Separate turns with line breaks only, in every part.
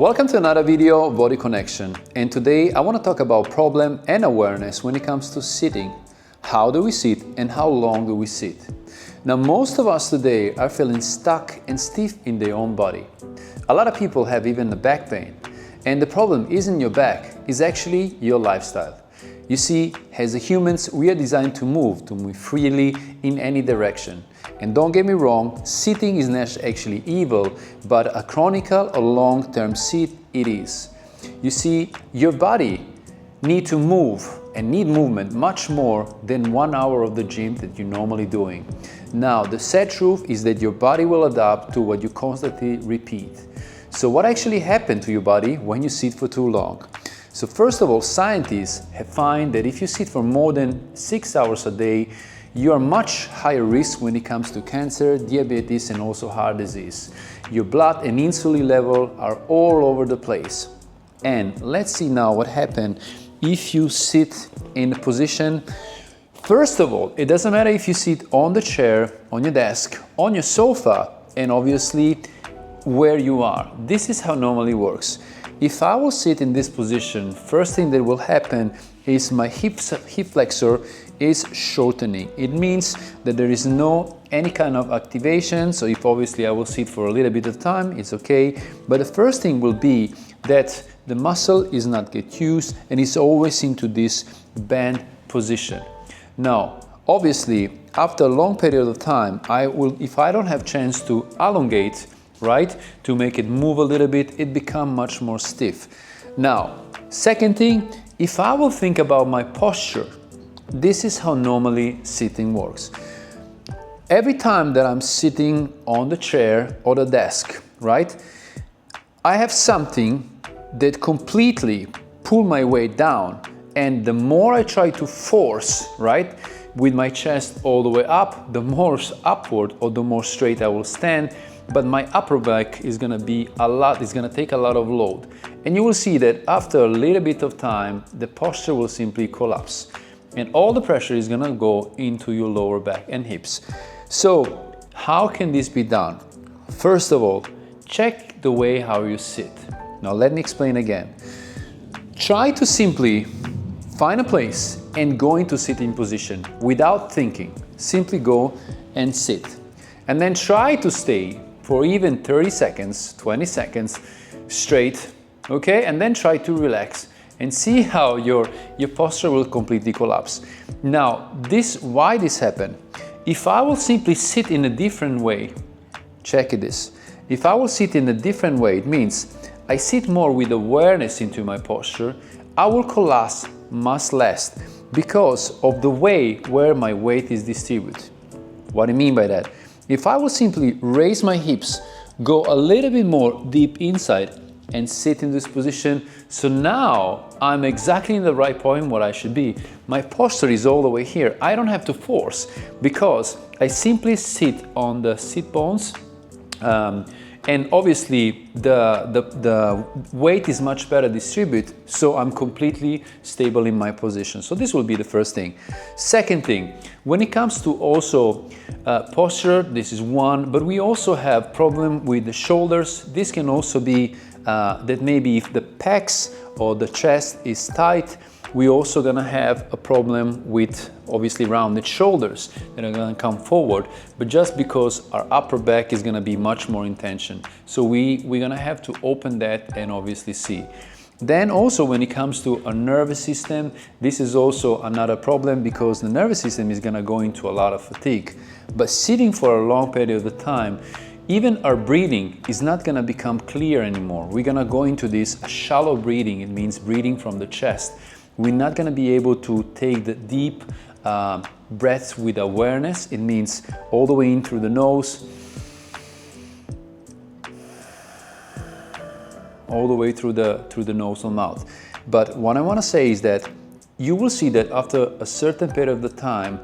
Welcome to another video of Body Connection, and today I want to talk about problem and awareness when it comes to sitting. How do we sit and how long do we sit? Now, most of us today are feeling stuck and stiff in their own body. A lot of people have even the back pain, and the problem isn't your back, it's actually your lifestyle. You see, as humans, we are designed to move freely in any direction. And don't get me wrong, sitting is not actually evil, but a chronic or long-term sit it is. You see, your body needs to move and need movement much more than 1 hour of the gym that you're normally doing. Now, the sad truth is that your body will adapt to what you constantly repeat. So what actually happens to your body when you sit for too long? So first of all, scientists have found that if you sit for more than 6 hours a day, you are much higher risk when it comes to cancer, diabetes, and also heart disease. Your blood and insulin level are all over the place. And let's see now what happens if you sit in a position. First of all, it doesn't matter if you sit on the chair, on your desk, on your sofa, and obviously where you are. This is how it normally works. If I will sit in this position, first thing that will happen is my hip flexor is shortening. It means that there is no any kind of activation. So if obviously I will sit for a little bit of time, it's okay. But the first thing will be that the muscle is not get used and it's always into this bend position. Now, obviously, after a long period of time, if I don't have chance to elongate, right, to make it move a little bit, it become much more stiff. Now, second thing, if I will think about my posture, this is how normally sitting works. Every time that I'm sitting on the chair or the desk, right, I have something that completely pull my weight down, and the more I try to force, right, with my chest all the way up, the more upward or the more straight I will stand, but my upper back is gonna be it's gonna take a lot of load. And you will see that after a little bit of time, the posture will simply collapse. And all the pressure is gonna go into your lower back and hips. So, how can this be done? First of all, check the way how you sit. Now let me explain again. Try to simply find a place and go into sitting position without thinking. Simply go and sit. And then try to stay for even 30 seconds, 20 seconds straight, okay? And then try to relax and see how your posture will completely collapse. Now, why this happened? If I will simply sit in a different way, check this. If I will sit in a different way, it means I sit more with awareness into my posture, I will collapse much less because of the way where my weight is distributed. What do I mean by that? If I will simply raise my hips, go a little bit more deep inside and sit in this position, so now I'm exactly in the right point where I should be. My posture is all the way here. I don't have to force because I simply sit on the sit bones, and obviously the weight is much better distributed, so I'm completely stable in my position. So this will be the first thing. Second thing, when it comes to also posture, this is one, but we also have problem with the shoulders. This can also be that maybe if the pecs or the chest is tight, we also gonna have a problem with obviously rounded shoulders that are gonna come forward, but just because our upper back is gonna be much more in tension. So we're gonna have to open that and obviously see. Then also when it comes to a nervous system, this is also another problem because the nervous system is gonna go into a lot of fatigue. But sitting for a long period of time, even our breathing is not gonna become clear anymore. We're gonna go into this shallow breathing. It means breathing from the chest. We're not gonna be able to take the deep breaths with awareness. It means all the way in through the nose, all the way through the nose and mouth. But what I wanna say is that you will see that after a certain period of the time,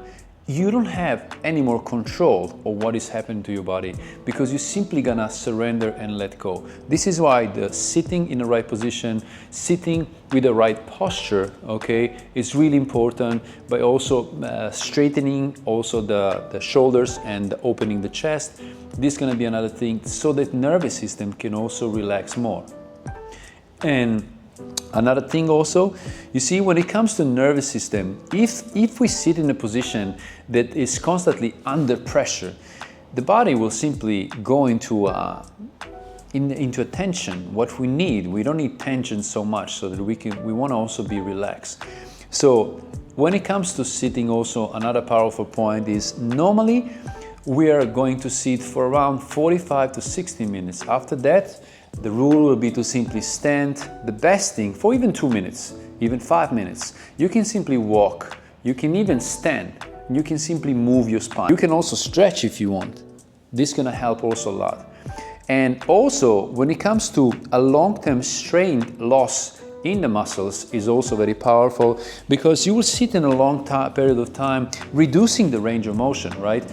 you don't have any more control of what is happening to your body because you're simply gonna surrender and let go. This is why the sitting in the right position, sitting with the right posture, okay, is really important, by also straightening also the shoulders and opening the chest. This is gonna be another thing so that nervous system can also relax more. And another thing also, you see, when it comes to nervous system, if we sit in a position that is constantly under pressure, the body will simply go into a tension. What we need, we don't need tension so much, so that we want to also be relaxed. So when it comes to sitting also, another powerful point is normally we are going to sit for around 45 to 60 minutes. After that, the rule will be to simply stand. The best thing for even 2 minutes, even 5 minutes, you can simply walk, you can even stand, you can simply move your spine. You can also stretch if you want. This is gonna help also a lot. And also, when it comes to a long-term strain loss in the muscles is also very powerful, because you will sit in a long period of time, reducing the range of motion, right?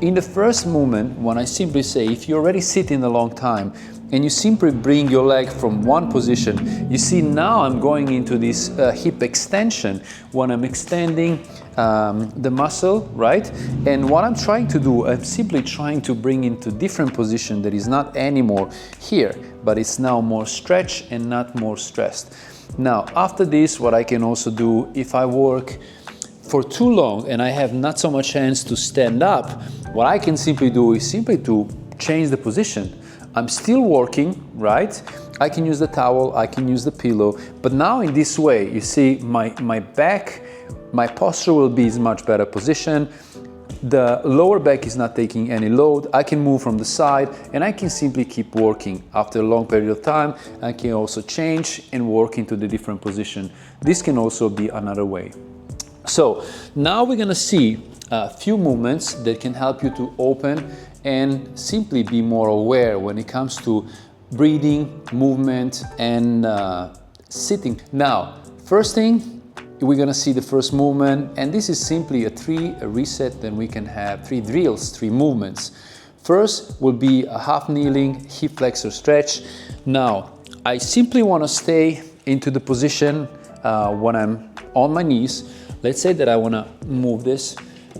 In the first movement, when I simply say, if you already sit in a long time, and you simply bring your leg from one position, you see now I'm going into this hip extension when I'm extending the muscle, right? And what I'm trying to do, I'm simply trying to bring into different position that is not anymore here, but it's now more stretched and not more stressed. Now, after this, what I can also do, if I work for too long and I have not so much chance to stand up, what I can simply do is simply to change the position. I'm still working, right? I can use the towel, I can use the pillow, but now in this way, you see my back, my posture will be in much better position. The lower back is not taking any load. I can move from the side and I can simply keep working. After a long period of time, I can also change and work into the different position. This can also be another way. So now we're gonna see a few movements that can help you to open and simply be more aware when it comes to breathing, movement, and sitting. Now, first thing, we're gonna see the first movement, and this is simply a reset. Then we can have 3 drills, 3 movements. First will be a half kneeling hip flexor stretch. Now, I simply wanna stay into the position when I'm on my knees. Let's say that I wanna move this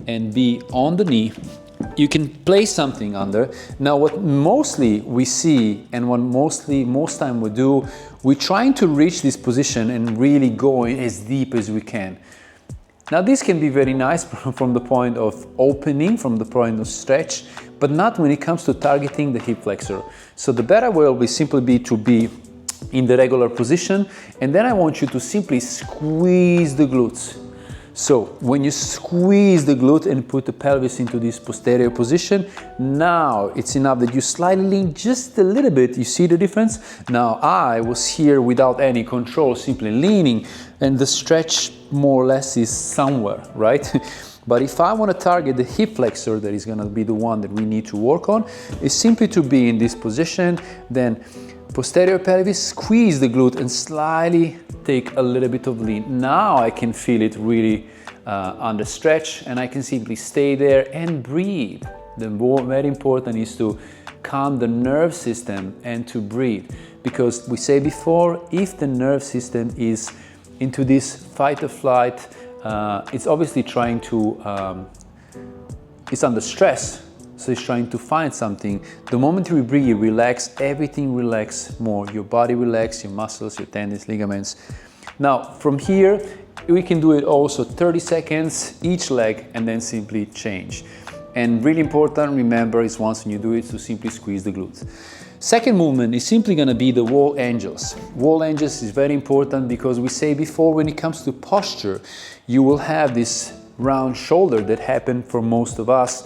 and be on the knee. You can place something under. Now, what mostly we see and what most time we do, we're trying to reach this position and really go as deep as we can. Now, this can be very nice from the point of opening, from the point of stretch, but not when it comes to targeting the hip flexor. So the better way will simply be to be in the regular position, and then I want you to simply squeeze the glutes. So when you squeeze the glute and put the pelvis into this posterior position, now it's enough that you slightly lean just a little bit. You see the difference? Now I was here without any control, simply leaning, and the stretch more or less is somewhere, right? But if I want to target the hip flexor, that is going to be the one that we need to work on, is simply to be in this position, then posterior pelvis, squeeze the glute and slightly take a little bit of lean. Now I can feel it really under stretch, and I can simply stay there and breathe. The very important is to calm the nerve system and to breathe, because we say before, if the nerve system is into this fight or flight, it's obviously trying to, it's under stress. So it's trying to find something. The moment you breathe, you relax, everything relax more. Your body relax, your muscles, your tendons, ligaments. Now, from here, we can do it also 30 seconds, each leg, and then simply change. And really important, remember, is once you do it, to simply squeeze the glutes. Second movement is simply gonna be the wall angels. Wall angels is very important because we say before, when it comes to posture, you will have this round shoulder that happen for most of us,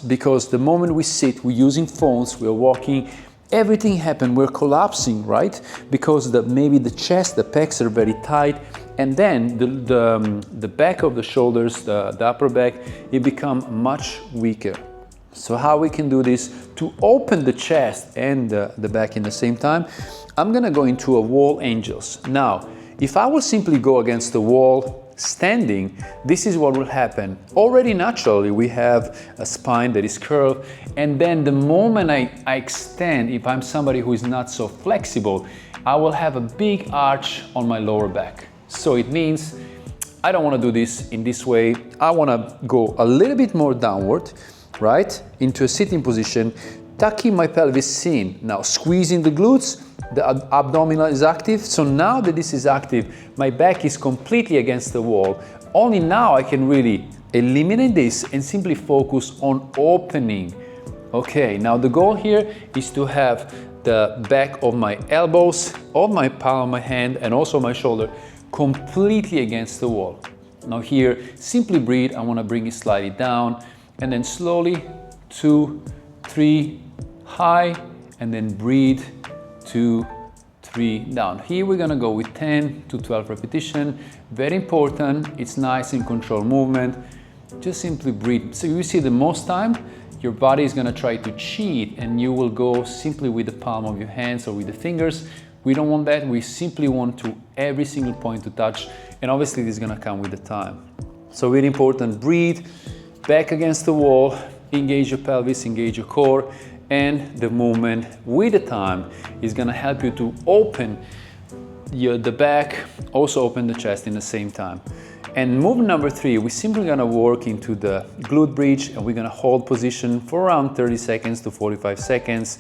because the moment we sit, we're using phones, we're walking, everything happens, we're collapsing, right? Because maybe the chest, the pecs are very tight, and then the back of the shoulders, the upper back, it becomes much weaker. So how we can do this to open the chest and the back in the same time? I'm gonna go into a wall angels. Now, if I will simply go against the wall, standing, this is what will happen. Already naturally, we have a spine that is curved, and then the moment I extend, if I'm somebody who is not so flexible, I will have a big arch on my lower back. So it means I don't want to do this in this way. I want to go a little bit more downward, right, into a sitting position, tucking my pelvis in. Now squeezing the glutes, the abdominal is active. So now that this is active, my back is completely against the wall. Only now I can really eliminate this and simply focus on opening. Okay, now the goal here is to have the back of my elbows, of my palm of my hand, and also my shoulder completely against the wall. Now here, simply breathe. I want to bring it slightly down, and then slowly 2, 3, high, and then breathe 2, 3, down. Here we're gonna go with 10 to 12 repetitions. Very important. It's nice and controlled movement. Just simply breathe. So you see, the most time your body is gonna try to cheat, and you will go simply with the palm of your hands or with the fingers. We don't want that. We simply want to every single point to touch, and obviously this is gonna come with the time. So really important, breathe, back against the wall, engage your pelvis, engage your core, and the movement with the time is gonna help you to open the back, also open the chest in the same time. And move number 3, we're simply gonna work into the glute bridge, and we're gonna hold position for around 30 seconds to 45 seconds.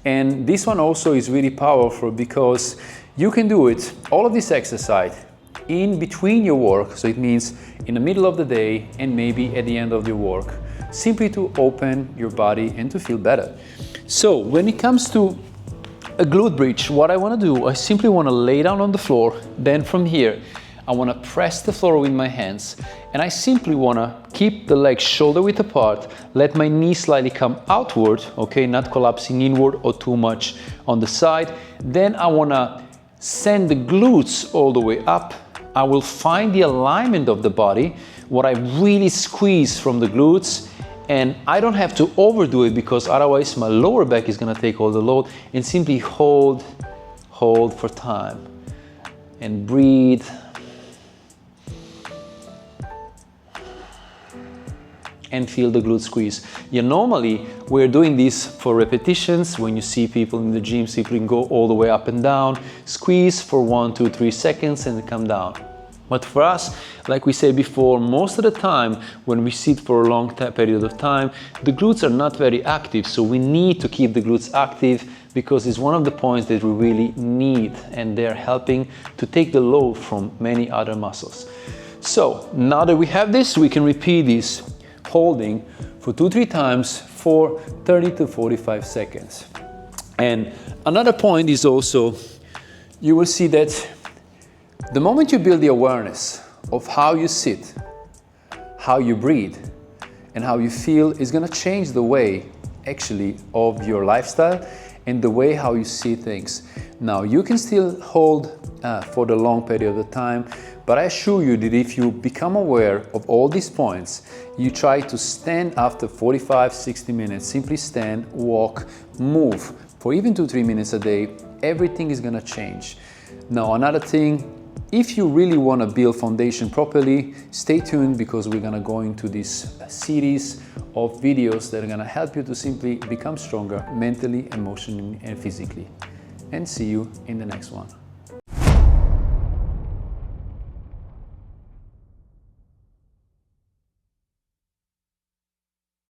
And this one also is really powerful because you can do it, all of this exercise, in between your work. So it means in the middle of the day and maybe at the end of your work, simply to open your body and to feel better. So when it comes to a glute bridge, what I wanna do, I simply wanna lay down on the floor. Then from here, I want to press the floor with my hands, and I simply want to keep the legs shoulder width apart, let my knees slightly come outward, okay, not collapsing inward or too much on the side. Then I want to send the glutes all the way up. I will find the alignment of the body, what I really squeeze from the glutes, and I don't have to overdo it because otherwise my lower back is going to take all the load, and simply hold for time and breathe. And feel the glute squeeze. Normally we're doing this for repetitions. When you see people in the gym, simply go all the way up and down, squeeze for 1, 2, 3 seconds, and come down. But for us, like we said before, most of the time when we sit for a long period of time, the glutes are not very active. So we need to keep the glutes active because it's one of the points that we really need, and they're helping to take the load from many other muscles. So now that we have this, we can repeat this holding for 2-3 times for 30 to 45 seconds. And another point is also, you will see that the moment you build the awareness of how you sit, how you breathe, and how you feel, is going to change the way actually of your lifestyle and the way how you see things. Now you can still hold for the long period of time, but I assure you that if you become aware of all these points, you try to stand after 45-60 minutes, simply stand, walk, move for even 2-3 minutes a day, everything is gonna change. Now another thing, if you really want to build foundation properly, stay tuned because we're gonna go into this series of videos that are gonna help you to simply become stronger mentally, emotionally, and physically. And see you in the next one.